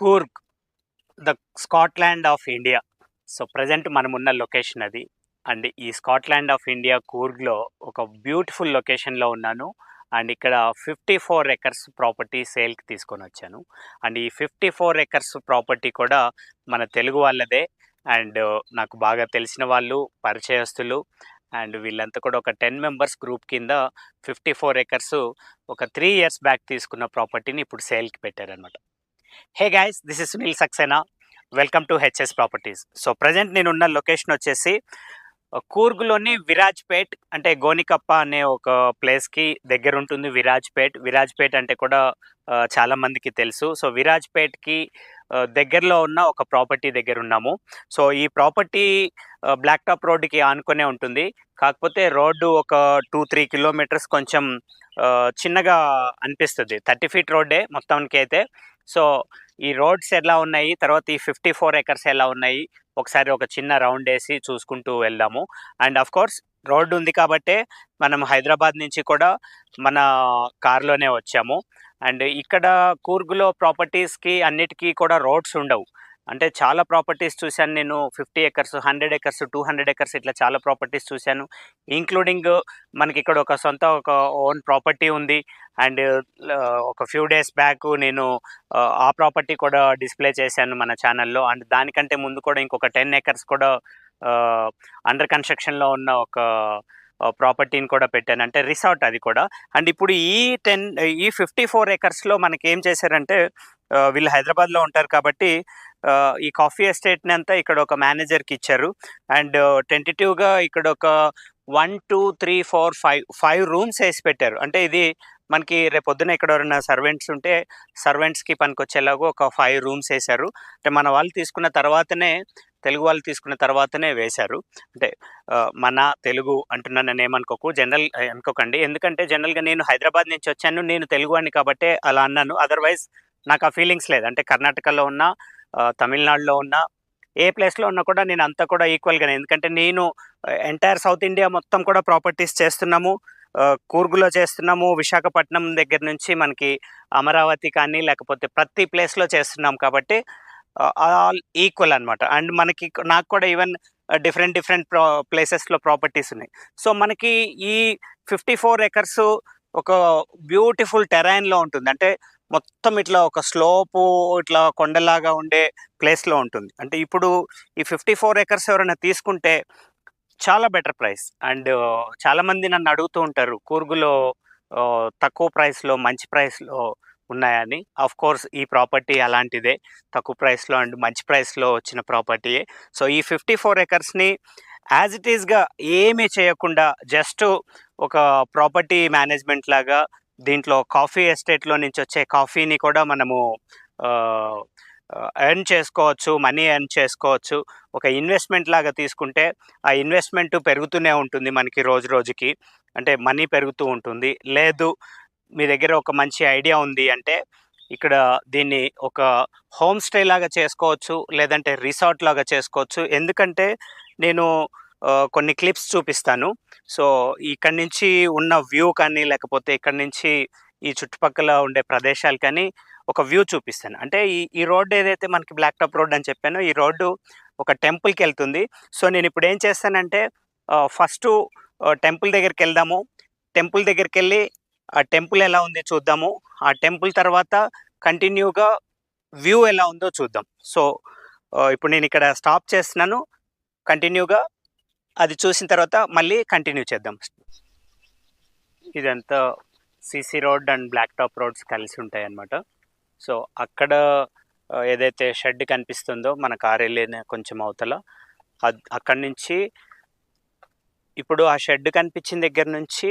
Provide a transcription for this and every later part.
Coorg the Scotland of India. So present మనమున్న location అది. And ఈ స్కాట్లాండ్ ఆఫ్ ఇండియా కూర్గ్లో ఒక బ్యూటిఫుల్ లొకేషన్లో ఉన్నాను. అండ్ ఇక్కడ 54 ఎకర్స్ ప్రాపర్టీ సేల్కి తీసుకొని వచ్చాను. అండ్ ఈ 54 ఎకర్స్ ప్రాపర్టీ కూడా మన తెలుగు వాళ్ళదే. అండ్ నాకు బాగా తెలిసిన వాళ్ళు, పరిచయస్తులు. అండ్ వీళ్ళంతా కూడా ఒక 10 మెంబర్స్ గ్రూప్ కింద 54 ఎకర్స్ ఒక 3 ఇయర్స్ బ్యాక్ తీసుకున్న ప్రాపర్టీని ఇప్పుడు సేల్కి పెట్టారనమాట. Hey guys, this is Sunil Saxena. Welcome to HS properties. So present నేనున్న లొకేషన్ వచ్చేసి కూర్గ్లోని విరాజ్పేట్, అంటే గోనికప్ప అనే ఒక ప్లేస్కి దగ్గర ఉంటుంది విరాజ్పేట్. విరాజ్పేట్ అంటే కూడా చాలా మందికి తెలుసు. సో విరాజ్పేట్కి దగ్గరలో ఉన్న ఒక ప్రాపర్టీ దగ్గర ఉన్నాము. సో ఈ ప్రాపర్టీ బ్లాక్ టాప్ రోడ్డుకి ఆనుకునే ఉంటుంది. కాకపోతే రోడ్డు ఒక 2-3 కిలోమీటర్స్ కొంచెం చిన్నగా అనిపిస్తుంది. 30 ఫీట్ రోడ్డే మొత్తానికి అయితే. సో ఈ రోడ్స్ ఎలా ఉన్నాయి, తర్వాత ఈ 54 ఎకర్స్ ఎలా ఉన్నాయి, ఒకసారి ఒక చిన్న రౌండ్ వేసి చూసుకుంటూ వెళ్దాము. అండ్ ఆఫ్ కోర్స్ రోడ్డు ఉంది కాబట్టే మనం హైదరాబాద్ నుంచి కూడా మన కార్లోనే వచ్చాము. అండ్ ఇక్కడ కూర్గులో ప్రాపర్టీస్కి అన్నిటికీ కూడా రోడ్స్ ఉండవు. అంటే చాలా ప్రాపర్టీస్ చూశాను నేను. 50 ఎకర్స్, 100 ఎకర్స్, 200 ఎకర్స్ ఇట్లా చాలా ప్రాపర్టీస్ చూశాను. ఇంక్లూడింగ్ మనకి ఇక్కడ ఒక ఓన్ ప్రాపర్టీ ఉంది. అండ్ ఒక ఫ్యూ డేస్ బ్యాక్ నేను ఆ ప్రాపర్టీ కూడా డిస్ప్లే చేశాను మన ఛానల్లో. అండ్ దానికంటే ముందు కూడా ఇంకొక 10 ఎకర్స్ కూడా అండర్ కన్స్ట్రక్షన్లో ఉన్న ఒక ప్రాపర్టీని కూడా పెట్టాను, అంటే రిసార్ట్ అది కూడా. అండ్ ఇప్పుడు ఈ 54 ఎకర్స్లో మనకి ఏం చేశారంటే, వీళ్ళు హైదరాబాద్లో ఉంటారు కాబట్టి ఈ కాఫీ ఎస్టేట్ని అంతా ఇక్కడ ఒక మేనేజర్కి ఇచ్చారు. అండ్ టెంటేటివ్గా ఇక్కడ ఒక 1 2 3 4 5 రూమ్స్ వేసి పెట్టారు. అంటే ఇది మనకి రేపొద్దున ఇక్కడ ఎవరైనా సర్వెంట్స్ ఉంటే సర్వెంట్స్కి పనికొచ్చేలాగా ఒక 5 రూమ్స్ వేశారు. అంటే మన వాళ్ళు తీసుకున్న తర్వాతనే, తెలుగు వాళ్ళు తీసుకున్న తర్వాతనే వేశారు. అంటే మన తెలుగు అంటున్నానని ఏమనుకోకు, జనరల్ అనుకోకండి. ఎందుకంటే జనరల్గా నేను హైదరాబాద్ నుంచి వచ్చాను, నేను తెలుగు వాడిని కాబట్టే అలా అన్నాను. అదర్వైజ్ నాకు ఆ ఫీలింగ్స్ లేదు. అంటే కర్ణాటకలో ఉన్న, తమిళనాడులో ఉన్న, ఏ ప్లేస్లో ఉన్నా కూడా నేను అంతా కూడా ఈక్వల్గానే. ఎందుకంటే నేను ఎంటైర్ సౌత్ ఇండియా మొత్తం కూడా ప్రాపర్టీస్ చేస్తున్నాము. కూర్గులో చేస్తున్నాము, విశాఖపట్నం దగ్గర నుంచి మనకి అమరావతి కానీ లేకపోతే ప్రతి ప్లేస్లో చేస్తున్నాం కాబట్టి ఆల్ ఈక్వల్ అనమాట. అండ్ నాకు కూడా ఈవెన్ డిఫరెంట్ ప్లేసెస్లో ప్రాపర్టీస్ ఉన్నాయి. సో మనకి ఈ 54 ఎకర్స్ ఒక బ్యూటిఫుల్ టెరైన్లో ఉంటుంది. అంటే మొత్తం ఇట్లా ఒక స్లోపు, ఇట్లా కొండలాగా ఉండే ప్లేస్లో ఉంటుంది. అంటే ఇప్పుడు ఈ 54 ఎకర్స్ ఎవరైనా తీసుకుంటే చాలా బెటర్ ప్రైస్. అండ్ చాలామంది నన్ను అడుగుతూ ఉంటారు, కూర్గులో తక్కువ ప్రైస్లో మంచి ప్రైస్లో ఉన్నాయని. ఆఫ్ కోర్స్ ఈ ప్రాపర్టీ అలాంటిదే, తక్కువ ప్రైస్లో అండ్ మంచి ప్రైస్లో వచ్చిన ప్రాపర్టీయే. సో ఈ 54 ఎకర్స్ని యాజ్ ఇట్ ఈస్గా ఏమీ చేయకుండా జస్ట్ ఒక ప్రాపర్టీ మేనేజ్మెంట్ లాగా దీంట్లో కాఫీ ఎస్టేట్లో నుంచి వచ్చే కాఫీని కూడా మనము ఎర్న్ చేసుకోవచ్చు, మనీ ఎర్న్ చేసుకోవచ్చు. ఒక ఇన్వెస్ట్మెంట్ లాగా తీసుకుంటే ఆ ఇన్వెస్ట్మెంట్ పెరుగుతూనే ఉంటుంది మనకి రోజు రోజుకి, అంటే మనీ పెరుగుతూ ఉంటుంది. లేదు మీ దగ్గర ఒక మంచి ఐడియా ఉంది అంటే ఇక్కడ దీన్ని ఒక హోమ్ స్టే లాగా చేసుకోవచ్చు, లేదంటే రిసార్ట్ లాగా చేసుకోవచ్చు. ఎందుకంటే నేను కొన్ని క్లిప్స్ చూపిస్తాను. సో ఇక్కడి నుంచి ఉన్న వ్యూ కానీ లేకపోతే ఇక్కడి నుంచి ఈ చుట్టుపక్కల ఉండే ప్రదేశాలు కానీ ఒక వ్యూ చూపిస్తాను. అంటే ఈ రోడ్డు ఏదైతే మనకి బ్లాక్ టాప్ రోడ్ అని చెప్పానో, ఈ రోడ్డు ఒక టెంపుల్కి వెళ్తుంది. సో నేను ఇప్పుడు ఏం చేస్తానంటే ఫస్ట్ టెంపుల్ దగ్గరికి వెళ్దాము. టెంపుల్ దగ్గరికి వెళ్ళి ఆ టెంపుల్ ఎలా ఉంది చూద్దాము. ఆ టెంపుల్ తర్వాత కంటిన్యూగా వ్యూ ఎలా ఉందో చూద్దాం. సో ఇప్పుడు నేను ఇక్కడ స్టాప్ చేస్తున్నాను. కంటిన్యూగా అది చూసిన తర్వాత మళ్ళీ కంటిన్యూ చేద్దాం. ఇదంతా CC road and black top roads కలిసి ఉంటాయి అన్నమాట. సో అక్కడ ఏదైతే షెడ్ కనిపిస్తుందో మన కారు వెళ్ళిన కొంచెం అవతల, అక్కడి నుంచి ఇప్పుడు ఆ షెడ్ కనిపించిన దగ్గర నుంచి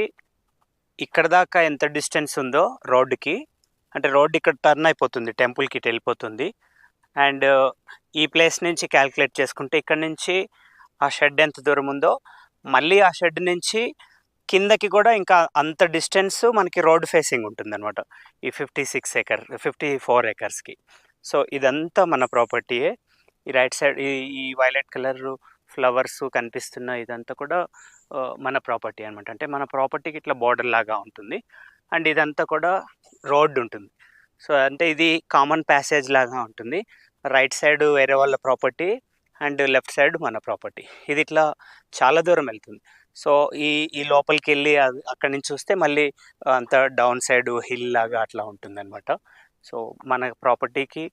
ఇక్కడ దాకా ఎంత డిస్టెన్స్ ఉందో రోడ్డుకి, అంటే రోడ్డు ఇక్కడ టర్న్ అయిపోతుంది, టెంపుల్కి ఇటు వెళ్ళిపోతుంది. అండ్ ఈ ప్లేస్ నుంచి క్యాల్కులేట్ చేసుకుంటే ఇక్కడ నుంచి ఆ షెడ్ ఎంత దూరం ఉందో, మళ్ళీ ఆ షెడ్ నుంచి కిందకి కూడా ఇంకా అంత డిస్టెన్స్ మనకి రోడ్ ఫేసింగ్ ఉంటుంది అనమాట ఈ 54 ఎకర్స్కి. సో ఇదంతా మన ప్రాపర్టీయే. ఈ రైట్ సైడ్ ఈ వైలెట్ కలర్ ఫ్లవర్స్ కనిపిస్తున్న ఇదంతా కూడా మన ప్రాపర్టీ అనమాట. అంటే మన ప్రాపర్టీకి ఇట్లా బార్డర్ లాగా ఉంటుంది. అండ్ ఇదంతా కూడా రోడ్డు ఉంటుంది. సో అంటే ఇది కామన్ ప్యాసేజ్ లాగా ఉంటుంది. రైట్ సైడ్ వేరే వాళ్ళ ప్రాపర్టీ అండ్ లెఫ్ట్ సైడ్ మన ప్రాపర్టీ. ఇది ఇట్లా చాలా దూరం వెళ్తుంది. సో ఈ ఈ లోపలికి వెళ్ళి అక్కడి నుంచి చూస్తే మళ్ళీ అంత డౌన్ సైడ్ హిల్ లాగా అట్లా ఉంటుందన్నమాట. సో మన ప్రాపర్టీకి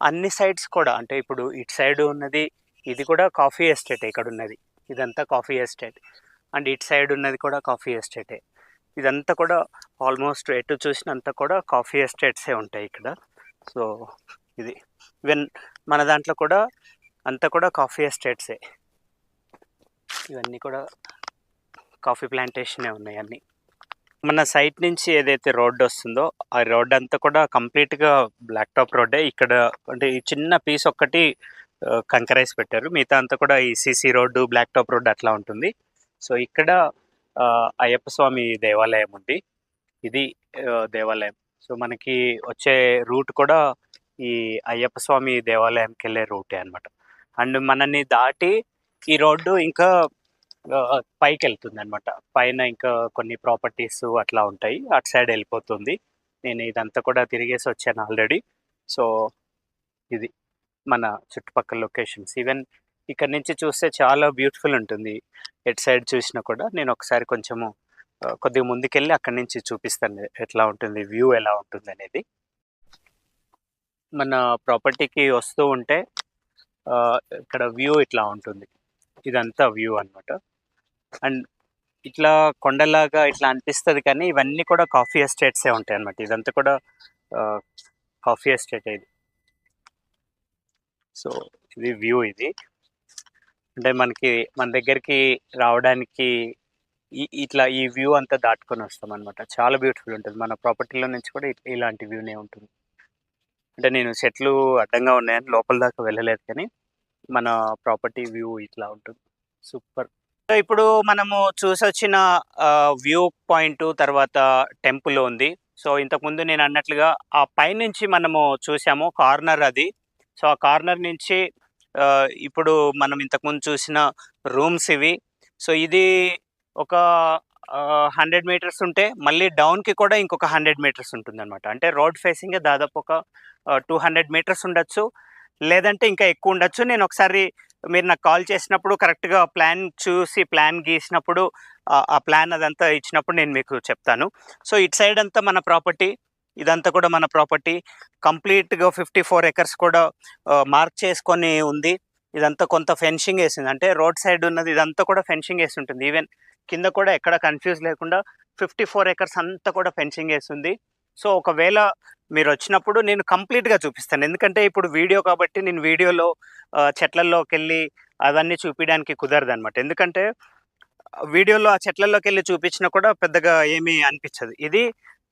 అన్ని సైడ్స్ కూడా అంటే ఇప్పుడు ఇటు సైడ్ ఉన్నది ఇది కూడా కాఫీ ఎస్టేట్ ఇక్కడ ఉన్నది, ఇదంతా కాఫీ ఎస్టేట్. అండ్ ఇటు సైడ్ ఉన్నది కూడా కాఫీ ఎస్టేటే. ఇదంతా కూడా ఆల్మోస్ట్ ఎటు చూసినంతా కూడా కాఫీ ఎస్టేట్సే ఉంటాయి ఇక్కడ. సో ఇది ఈవెన్ మన దాంట్లో కూడా అంతా కూడా కాఫీ ఎస్టేట్సే. ఇవన్నీ కూడా కాఫీ ప్లాంటేషనే ఉన్నాయి అన్నీ. మన సైట్ నుంచి ఏదైతే రోడ్డు వస్తుందో ఆ రోడ్ అంతా కూడా కంప్లీట్గా బ్లాక్ టాప్ రోడ్డే. ఇక్కడ అంటే ఈ చిన్న పీస్ ఒక్కటి కంకరైజ్ పెట్టారు, మిగతా అంతా కూడా ఈ CC road black top road అట్లా ఉంటుంది. సో ఇక్కడ అయ్యప్ప స్వామి దేవాలయం ఉంది, ఇది దేవాలయం. సో మనకి వచ్చే రూట్ కూడా ఈ అయ్యప్ప స్వామి దేవాలయంకి వెళ్ళే రూటే అనమాట. అండ్ మనని దాటి ఈ రోడ్డు ఇంకా పైకి వెళ్తుంది అనమాట. పైన ఇంకా కొన్ని ప్రాపర్టీస్ అట్లా ఉంటాయి, అటు సైడ్ వెళ్ళిపోతుంది. నేను ఇదంతా కూడా తిరిగేసి వచ్చాను ఆల్రెడీ. సో ఇది మన చుట్టుపక్కల లొకేషన్స్. ఈవెన్ ఇక్కడ నుంచి చూస్తే చాలా బ్యూటిఫుల్ ఉంటుంది, ఎటు సైడ్ చూసినా కూడా. నేను ఒకసారి కొంచెము కొద్దిగా ముందుకెళ్ళి అక్కడి నుంచి చూపిస్తాను ఎట్లా ఉంటుంది, వ్యూ ఎలా ఉంటుంది అనేది. మన ప్రాపర్టీకి వస్తూ ఉంటే ఇక్కడ వ్యూ ఇట్లా ఉంటుంది, ఇదంతా వ్యూ అనమాట. అండ్ ఇట్లా కొండలాగా ఇట్లా అనిపిస్తుంది, కానీ ఇవన్నీ కూడా కాఫీ ఎస్టేట్సే ఉంటాయి అనమాట. ఇదంతా కూడా కాఫీ ఎస్టేట్ ఇది. సో ఇది వ్యూ. ఇది అంటే మనకి మన దగ్గరికి రావడానికి ఇట్లా ఈ వ్యూ అంతా దాటుకొని వస్తాం అనమాట. చాలా బ్యూటిఫుల్ ఉంటుంది. మన ప్రాపర్టీలో నుంచి కూడా ఇలాంటి వ్యూనే ఉంటుంది. అంటే నేను చెట్లు అడ్డంగా ఉన్నాయని లోపల దాకా వెళ్ళలేదు, కానీ మన ప్రాపర్టీ వ్యూ ఇట్లా ఉంటుంది. సూపర్. సో ఇప్పుడు మనము చూసి వచ్చిన వ్యూ పాయింట్ తర్వాత టెంపుల్ ఉంది. సో ఇంతకుముందు నేను అన్నట్లుగా ఆ పైనుంచి మనము చూసాము కార్నర్ అది. సో ఆ కార్నర్ నుంచి ఇప్పుడు మనం ఇంతకుముందు చూసిన రూమ్స్ ఇవి. సో ఇది ఒక 100 మీటర్స్ ఉంటే మళ్ళీ డౌన్కి కూడా ఇంకొక 100 మీటర్స్ ఉంటుంది అనమాట. అంటే రోడ్ ఫేసింగే దాదాపు ఒక 200 మీటర్స్ ఉండొచ్చు, లేదంటే ఇంకా ఎక్కువ ఉండొచ్చు. నేను ఒకసారి మీరు నాకు కాల్ చేసినప్పుడు కరెక్ట్గా ప్లాన్ చూసి ప్లాన్ గీసినప్పుడు ఆ ప్లాన్ అదంతా ఇచ్చినప్పుడు నేను మీకు చెప్తాను. సో ఇటు సైడ్ అంతా మన ప్రాపర్టీ, ఇదంతా కూడా మన ప్రాపర్టీ. కంప్లీట్గా 54 ఎకర్స్ కూడా మార్క్ చేసుకొని ఉంది. ఇదంతా కొంత ఫెన్సింగ్ వేసింది, అంటే రోడ్ సైడ్ ఉన్నది ఇదంతా కూడా ఫెన్సింగ్ వేసి ఉంటుంది. ఈవెన్ కింద కూడా ఎక్కడ కన్ఫ్యూజ్ లేకుండా 54 ఎకర్స్ అంతా కూడా ఫెన్సింగ్ వేస్తుంది. సో ఒకవేళ మీరు వచ్చినప్పుడు నేను కంప్లీట్గా చూపిస్తాను, ఎందుకంటే ఇప్పుడు వీడియో కాబట్టి నేను వీడియోలో చెట్లల్లోకి వెళ్ళి అవన్నీ చూపించడానికి కుదరదు అనమాట. ఎందుకంటే వీడియోలో ఆ చెట్లల్లోకి వెళ్ళి చూపించినా కూడా పెద్దగా ఏమీ అనిపించదు. ఇది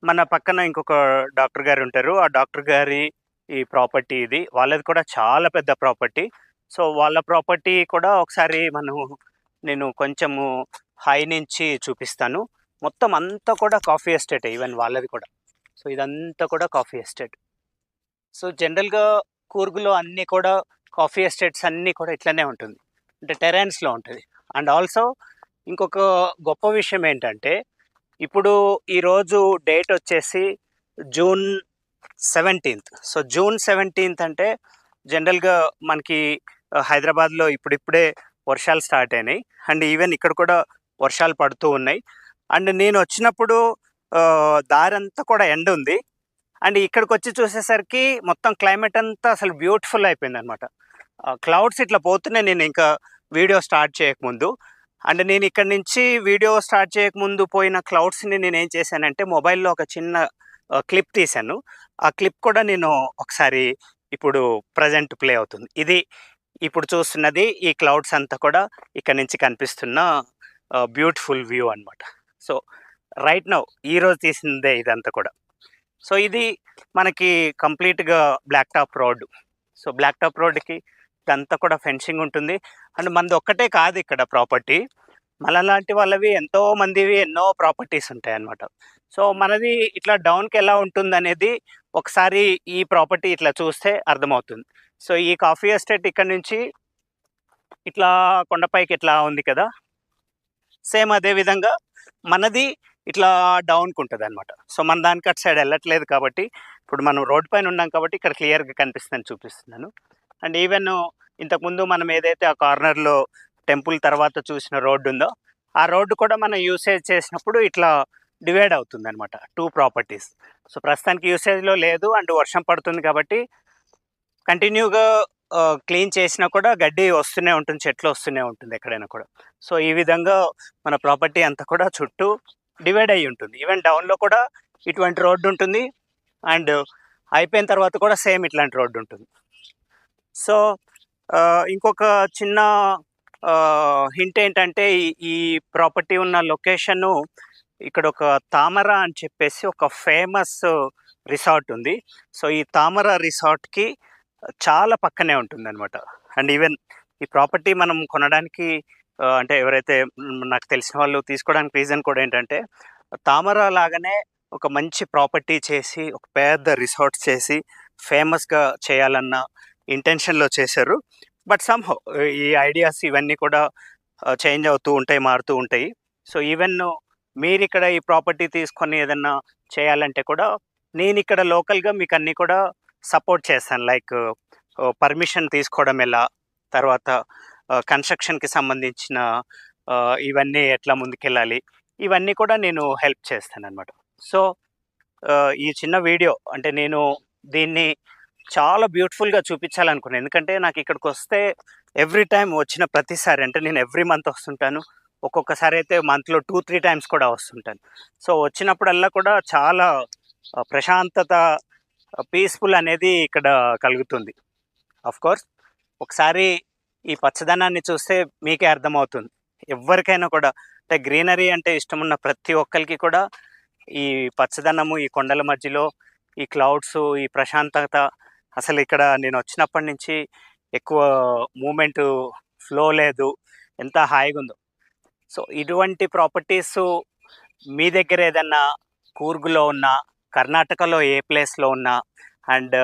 మన పక్కన ఇంకొక డాక్టర్ గారు ఉంటారు, ఆ డాక్టర్ గారి ఈ ప్రాపర్టీ ఇది. వాళ్ళది కూడా చాలా పెద్ద ప్రాపర్టీ. సో వాళ్ళ ప్రాపర్టీ కూడా ఒకసారి నేను కొంచెము హై నుంచి చూపిస్తాను. మొత్తం అంతా కూడా కాఫీ ఎస్టేట్, ఈవెన్ వాళ్ళది కూడా. సో ఇదంతా కూడా కాఫీ ఎస్టేట్. సో జనరల్గా కూర్గులో అన్నీ కూడా కాఫీ ఎస్టేట్స్ అన్నీ కూడా ఇట్లనే ఉంటుంది, అంటే టెరెన్స్లో ఉంటుంది. అండ్ ఆల్సో ఇంకొక గొప్ప విషయం ఏంటంటే ఇప్పుడు ఈరోజు డేట్ వచ్చేసి June 17th. So June 17th అంటే జనరల్గా మనకి హైదరాబాద్లో ఇప్పుడిప్పుడే వర్షాలు స్టార్ట్ అయినాయి, అండ్ ఈవెన్ ఇక్కడ కూడా వర్షాలు పడుతూ ఉన్నాయి. అండ్ నేను వచ్చినప్పుడు దారంతా కూడా ఎండ ఉంది, అండ్ ఇక్కడికి వచ్చి చూసేసరికి మొత్తం క్లైమేట్ అంతా అసలు బ్యూటిఫుల్ అయిపోయింది అనమాట. క్లౌడ్స్ ఇట్లా పోతున్నాయి నేను ఇంకా వీడియో స్టార్ట్ చేయకముందు. అండ్ నేను ఇక్కడ నుంచి వీడియో స్టార్ట్ చేయకముందు పోయిన క్లౌడ్స్ని నేను ఏం చేశానంటే మొబైల్లో ఒక చిన్న క్లిప్ తీశాను. ఆ క్లిప్ కూడా నేను ఒకసారి ఇప్పుడు ప్రజెంట్ ప్లే అవుతుంది. ఇది ఇప్పుడు చూస్తున్నది ఈ క్లౌడ్స్ అంతా కూడా ఇక్కడ నుంచి కనిపిస్తున్న బ్యూటిఫుల్ వ్యూ అనమాట. సో రైట్ నౌ ఈరోజు తీసిందే ఇదంతా కూడా. సో ఇది మనకి కంప్లీట్గా black top road. So black top రోడ్డుకి ఇదంతా కూడా ఫెన్సింగ్ ఉంటుంది. అండ్ మనది ఒక్కటే కాదు ఇక్కడ ప్రాపర్టీ, మనలాంటి వాళ్ళవి ఎంతో మందివి ఎన్నో ప్రాపర్టీస్ ఉంటాయి అన్నమాట. సో మనది ఇట్లా డౌన్కి ఎలా ఉంటుంది అనేది ఒకసారి ఈ ప్రాపర్టీ ఇట్లా చూస్తే అర్థమవుతుంది. సో ఈ కాఫీ ఎస్టేట్ ఇక్కడ నుంచి ఇట్లా కొండపైకి ఇట్లా ఉంది కదా, సేమ్ అదే విధంగా మనది ఇట్లా డౌన్కి ఉంటుంది అనమాట. సో మన దానికి అటు సైడ్ వెళ్ళట్లేదు కాబట్టి ఇప్పుడు మనం రోడ్ పైన ఉన్నాం కాబట్టి ఇక్కడ క్లియర్గా కనిపిస్తుందని చూపిస్తున్నాను. అండ్ ఈవెన్ ఇంతకుముందు మనం ఏదైతే ఆ కార్నర్లో టెంపుల్ తర్వాత చూసిన రోడ్డు ఉందో ఆ రోడ్డు కూడా మనం యూసేజ్ చేసినప్పుడు ఇట్లా డివైడ్ అవుతుంది అనమాట, 2 ప్రాపర్టీస్. సో ప్రస్తుతానికి యూసేజ్లో లేదు అండ్ వర్షం పడుతుంది కాబట్టి కంటిన్యూగా క్లీన్ చేసినా కూడా గడ్డి వస్తూనే ఉంటుంది, చెట్లు వస్తూనే ఉంటుంది ఎక్కడైనా కూడా. సో ఈ విధంగా మన ప్రాపర్టీ అంతా కూడా చుట్టూ డివైడ్ అయ్యి ఉంటుంది. ఈవెన్ డౌన్లో కూడా ఇటువంటి రోడ్డు ఉంటుంది అండ్ అయిపోయిన తర్వాత కూడా సేమ్ ఇట్లాంటి రోడ్డు ఉంటుంది. సో ఇంకొక చిన్న హింట్ ఏంటంటే ఈ ప్రాపర్టీ ఉన్న లొకేషను ఇక్కడ ఒక తామర అని చెప్పేసి ఒక ఫేమస్ రిసార్ట్ ఉంది. సో ఈ తామర రిసార్ట్కి చాలా పక్కనే ఉంటుంది అనమాట. అండ్ ఈవెన్ ఈ ప్రాపర్టీ మనం కొనడానికి అంటే ఎవరైతే నాకు తెలిసిన వాళ్ళు తీసుకోవడానికి రీజన్ కూడా ఏంటంటే తామర లాగానే ఒక మంచి ప్రాపర్టీ చేసి ఒక పెద్ద రిసార్ట్ చేసి ఫేమస్గా చేయాలన్న ఇంటెన్షన్లో చేశారు. బట్ సమ్హౌ ఈ ఐడియాస్ ఇవన్నీ కూడా చేంజ్ అవుతూ ఉంటాయి, మారుతూ ఉంటాయి. సో ఈవెన్ మీరు ఇక్కడ ఈ ప్రాపర్టీ తీసుకొని ఏదన్నా చేయాలంటే కూడా నేను ఇక్కడ లోకల్గా మీకు అన్నీ కూడా సపోర్ట్ చేస్తాను. లైక్ పర్మిషన్ తీసుకోవడం ఎలా, తర్వాత కన్స్ట్రక్షన్కి సంబంధించిన ఇవన్నీ ఎట్లా ముందుకెళ్ళాలి, ఇవన్నీ కూడా నేను హెల్ప్ చేస్తాను అనమాట. సో ఈ చిన్న వీడియో అంటే నేను దీన్ని చాలా బ్యూటిఫుల్గా చూపించాలనుకున్నాను. ఎందుకంటే నాకు ఇక్కడికి వస్తే ఎవ్రీ టైం వచ్చిన ప్రతిసారి అంటే నేను ఎవ్రీ మంత్ వస్తుంటాను, ఒక్కొక్కసారి అయితే మంత్లో 2-3 టైమ్స్ కూడా వస్తుంటాను. సో వచ్చినప్పుడల్లా కూడా చాలా ప్రశాంతత, పీస్ఫుల్ అనేది ఇక్కడ కలుగుతుంది. కోర్స్ ఒకసారి ఈ పచ్చదనాన్ని చూస్తే మీకే అర్థమవుతుంది. ఎవరికైనా కూడా అంటే గ్రీనరీ అంటే ఇష్టమున్న ప్రతి ఒక్కరికి కూడా ఈ పచ్చదనము, ఈ కొండల మధ్యలో ఈ క్లౌడ్స్, ఈ ప్రశాంతత, అసలు ఇక్కడ నేను వచ్చినప్పటి నుంచి ఎక్కువ మూమెంటు ఫ్లో లేదు, ఎంత హాయిగా ఉందో. సో ఇటువంటి ప్రాపర్టీస్ మీ దగ్గర ఏదన్నా కూర్గులో ఉన్నా, కర్ణాటకలో ఏ ప్లేస్లో ఉన్నా, అండ్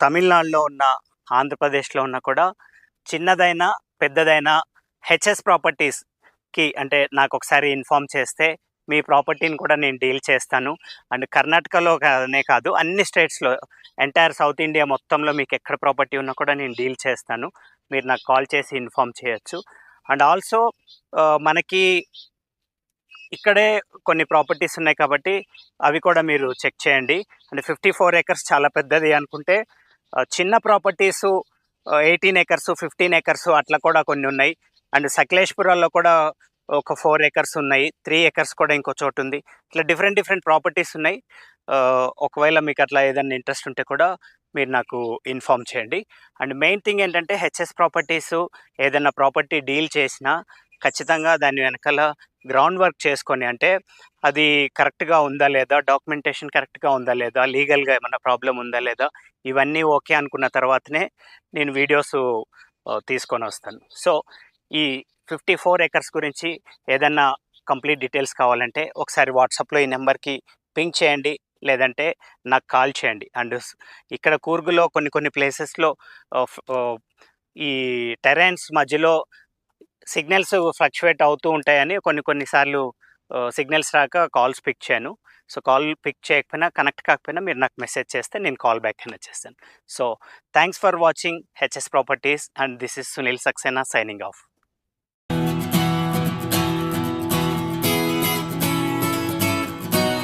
తమిళనాడులో ఉన్న, ఆంధ్రప్రదేశ్లో ఉన్న కూడా చిన్నదైనా పెద్దదైనా హెచ్ఎస్ ప్రాపర్టీస్కి అంటే నాకు ఒకసారి ఇన్ఫామ్ చేస్తే మీ ప్రాపర్టీని కూడా నేను డీల్ చేస్తాను. అండ్ కర్ణాటకలో కాదనే కాదు, అన్ని స్టేట్స్లో, ఎంటైర్ సౌత్ ఇండియా మొత్తంలో మీకు ఎక్కడ ప్రాపర్టీ ఉన్నా కూడా నేను డీల్ చేస్తాను. మీరు నాకు కాల్ చేసి ఇన్ఫామ్ చేయొచ్చు. అండ్ ఆల్సో మనకి ఇక్కడే కొన్ని ప్రాపర్టీస్ ఉన్నాయి కాబట్టి అవి కూడా మీరు చెక్ చేయండి. అంటే 54 acres చాలా పెద్దది అనుకుంటే చిన్న ప్రాపర్టీసు 18 acres, 15 acres అట్లా కూడా కొన్ని ఉన్నాయి. అండ్ సకలేష్పురాల్లో కూడా ఒక 4 acres ఉన్నాయి, 3 acres కూడా ఇంకో చోటు ఉంది. ఇట్లా డిఫరెంట్ ప్రాపర్టీస్ ఉన్నాయి. ఒకవేళ మీకు అట్లా ఏదైనా ఇంట్రెస్ట్ ఉంటే కూడా మీరు నాకు ఇన్ఫామ్ చేయండి. అండ్ మెయిన్ థింగ్ ఏంటంటే హెచ్ఎస్ ప్రాపర్టీసు ఏదైనా ప్రాపర్టీ డీల్ చేసినా ఖచ్చితంగా దాని వెనకాల గ్రౌండ్ వర్క్ చేసుకొని, అంటే అది కరెక్ట్గా ఉందా లేదా, డాక్యుమెంటేషన్ కరెక్ట్గా ఉందా లేదా, లీగల్గా ఏమన్నా ప్రాబ్లం ఉందా లేదా, ఇవన్నీ ఓకే అనుకున్న తర్వాతనే నేను వీడియోస్ తీసుకొని వస్తాను. సో ఈ 54 acres గురించి ఏదన్నా కంప్లీట్ డీటెయిల్స్ కావాలంటే ఒకసారి వాట్సాప్లో ఈ నెంబర్కి పింక్ చేయండి, లేదంటే నాకు కాల్ చేయండి. అండ్ ఇక్కడ కూర్గులో కొన్ని ప్లేసెస్లో ఈ టెరైన్స్ మధ్యలో సిగ్నల్స్ ఫ్లక్చువేట్ అవుతూ ఉంటాయని కొన్నిసార్లు సిగ్నల్స్ రాక కాల్స్ పిక్ చేయను. సో కాల్ పిక్ చేయకపోయినా, కనెక్ట్ కాకపోయినా మీరు నాకు మెసేజ్ చేస్తే నేను కాల్ బ్యాక్ అయినా చేస్తాను. So thanks for watching HS properties and this is Sunil Saxena signing of.